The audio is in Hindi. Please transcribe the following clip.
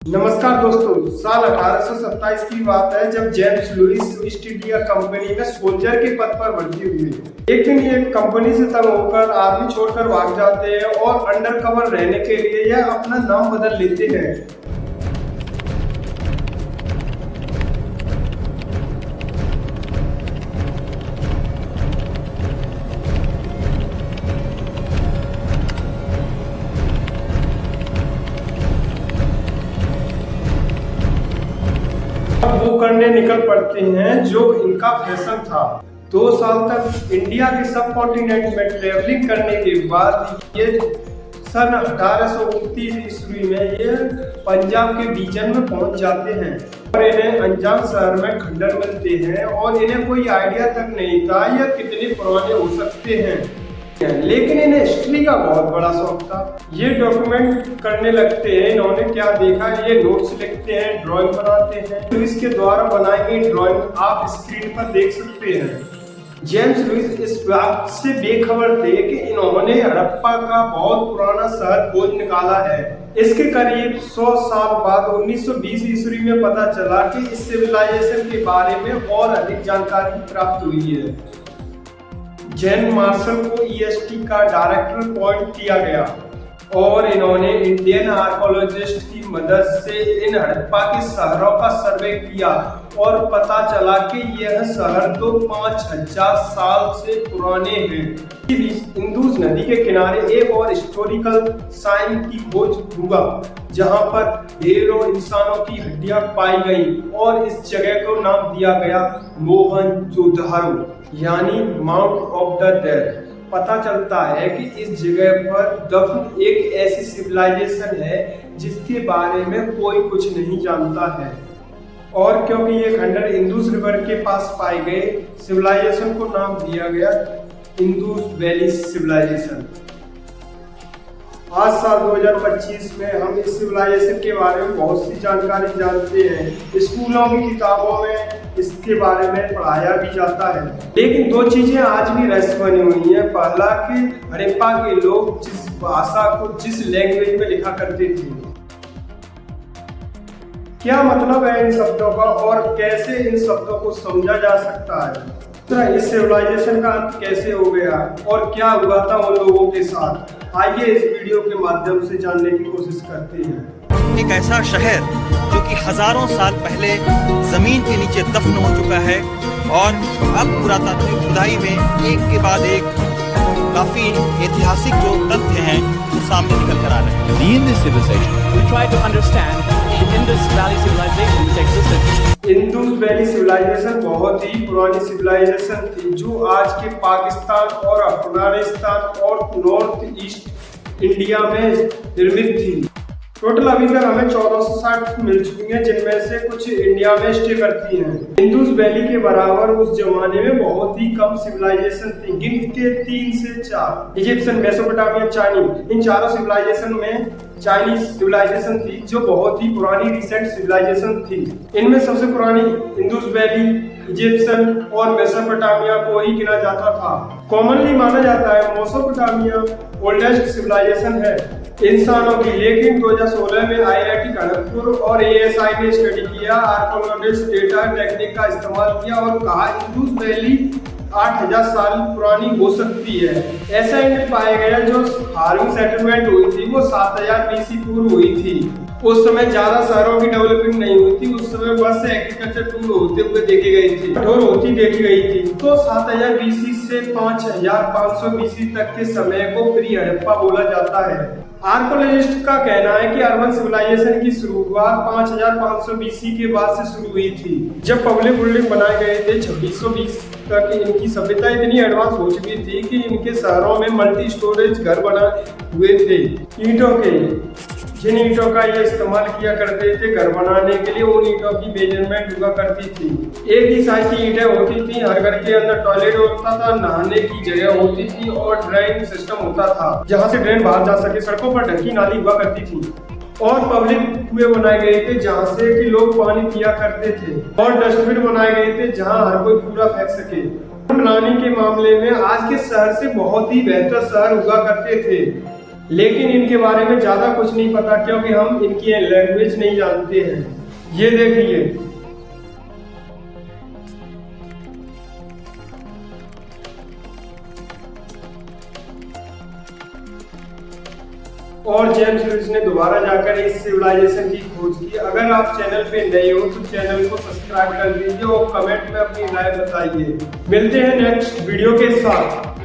नमस्कार दोस्तों, साल 1827 की बात है जब James Lewis East India Company में सोल्जर के पद पर भर्ती हुए। एक दिन ये कंपनी से तंग होकर आर्मी छोड़कर भाग जाते हैं और अंडर कवर रहने के लिए यह अपना नाम बदल लेते हैं। वो करने निकल पड़ते हैं जो इनका फैशन था। 2 साल तक इंडिया के सब कॉन्टिनेंट में ट्रेवलिंग करने के बाद ये सन 1829 ईस्वी में ये पंजाब के बीजन में पहुंच जाते हैं और इन्हें अंजाम शहर में खंडर मिलते हैं और इन्हें कोई आइडिया तक नहीं था यह कितने पुराने हो सकते हैं, लेकिन इन्हें हिस्ट्री का बहुत बड़ा शौक था। ये डॉक्यूमेंट करने लगते हैं। इन्होंने क्या देखा, ये नोट्स लिखते हैं, ड्राइंग बनाते हैं। तो इसके द्वारा बनाई गई ड्राइंग आप स्क्रीन पर देख सकते हैं। जेम्स लुइस इस बात से बेखबर थे कि इन्होंने हड़प्पा का बहुत पुराना शहर खोज निकाला है। इसके करीब 100 साल बाद 1920 ईस्वी में पता चला कि इस सिविलाइजेशन के बारे में और अधिक जानकारी प्राप्त हुई है। जैन मार्शल को ईएसटी का डायरेक्टर अपॉइंट किया गया और इन्होंने इंडियन आर्कोलॉजिस्ट की मदद से इन हड़प्पा के शहरों का सर्वे किया और पता चला कि यह शहर तो 5000 साल से पुराने हैं। इंदुस नदी के किनारे एक और हिस्टोरिकल साइन की खोज हुआ जहां पर ढेरों इंसानों की हड्डियां पाई गई और इस जगह को नाम दिया गया मोहनजोदड़ो यानी माउंट ऑफ द डेड। पता चलता है कि इस जगह पर दफन एक ऐसी सिविलाइजेशन है जिसके बारे में कोई कुछ नहीं जानता है और क्योंकि ये खंडर इंदुस रिवर के पास पाए गए, सिविलाइजेशन को नाम दिया गया इंदुस वैली सिविलाइजेशन। आज साल 2025 में हम इस सिविलाइजेशन के बारे में बहुत सी जानकारी जानते हैं। स्कूलों की किताबों में इसके बारे में पढ़ाया भी जाता है, लेकिन 2 चीजें आज भी रहस्य बनी हुई हैं। पहला कि हड़प्पा के लोग जिस भाषा को जिस लैंग्वेज में लिखा करते थे, क्या मतलब है इन शब्दों का और कैसे इन शब्दों को समझा जा सकता है। इस सिविलाइजेशन का अंत कैसे हो गया और क्या हुआ था उन लोगों के साथ, आइए इस वीडियो के माध्यम से जानने की कोशिश करते हैं। एक ऐसा शहर जो कि हजारों साल पहले जमीन के नीचे दफन हो चुका है और अब पुरातात्विक खुदाई में एक के बाद एक काफी ऐतिहासिक जो तथ्य हैं वो सामने निकल कर आ रहे हैं। The Indus civilization. We try to understand the Indus Valley civilization which existed. Indus valley civilization बहुत ही पुरानी सिविलाइजेशन थी जो आज के पाकिस्तान और अफगानिस्तान और नॉर्थ ईस्ट इंडिया में निर्मित थी। टोटल अभी तक हमें 1460 मिल चुकी हैं, जिनमें से कुछ इंडिया में स्टे करती हैं। इंदुस वैली के बराबर उस जमाने में बहुत ही कम सिविलाइजेशन थी, गिनके 3 से 4। इजिप्शियन, मेसोपोटामिया, चाइनीज, इन चारों सिविलाइजेशन में चाइनीज सिविलाइजेशन थी जो बहुत ही पुरानी रिसेंट सिविलाइजेशन थी। इनमें सबसे पुरानी इंदुस वैली, इजिप्शियन और मेसोपोटामिया को ही गिना जाता था। कॉमनली माना जाता है मेसोपोटामिया ओल्डेस्ट सिविलाइजेशन है इंसानों की, लेकिन 2016 में IIT खड़गपुर और ASI ने स्टडी किया, आर्कोलॉजिस्ट डेटा टेक्निक का इस्तेमाल किया और कहा इंदुस वैली 8000 साल पुरानी हो सकती है। ऐसा इंडिया पाया गया जो फार्मिंग सेटलमेंट हुई थी वो 7000 BC पूर्व हुई थी। उस समय ज्यादा शहरों की डेवलपिंग नहीं हुई थी, उस समय बस एग्रीकल्चर टूल होते हुए देखी गई थी, कठोर होती देखी गई थी। तो 7000 BC से 5500 BC तक के समय को प्री हड़प्पा बोला जाता है। आर्कोलॉजिस्ट का कहना है कि अर्बन सिविलाइजेशन की शुरुआत 5500 BC के बाद से शुरू हुई थी, जब पब्लिक बिल्डिंग बनाए गए थे। 2620 तक इनकी सभ्यता इतनी एडवांस हो चुकी थी कि इनके शहरों में मल्टी स्टोरेज घर बना हुए थे ईंटों के। जिन ईंटों का ये इस्तेमाल किया करते थे घर बनाने के लिए, उन ईंटों की मेजरमेंट हुआ करती थी। एक ही साइज की ईंटें होती थी, हर घर के अंदर टॉयलेट होता था, नहाने की जगह होती थी और ड्रेन सिस्टम होता था जहां से ड्रेन बाहर जा सके। सड़कों पर ढकी नाली हुआ करती थी और पब्लिक कुएं बनाए गए थे जहां से कि लोग पानी पिया करते थे और डस्टबिन बनाए गए थे जहां हर कोई कूड़ा फेंक सके। प्लानिंग के मामले में आज के शहर से बहुत ही बेहतर शहर हुआ करते थे। लेकिन इनके बारे में ज़्यादा कुछ नहीं पता क्योंकि हम इनकी लैंग्वेज नहीं जानते हैं। ये देखिए, और जेम्स लुईस ने दोबारा जाकर इस सिविलाइजेशन की खोज की। अगर आप चैनल पे नए हो तो चैनल को सब्सक्राइब कर दीजिए और कमेंट में अपनी राय बताइए। मिलते हैं नेक्स्ट वीडियो के साथ।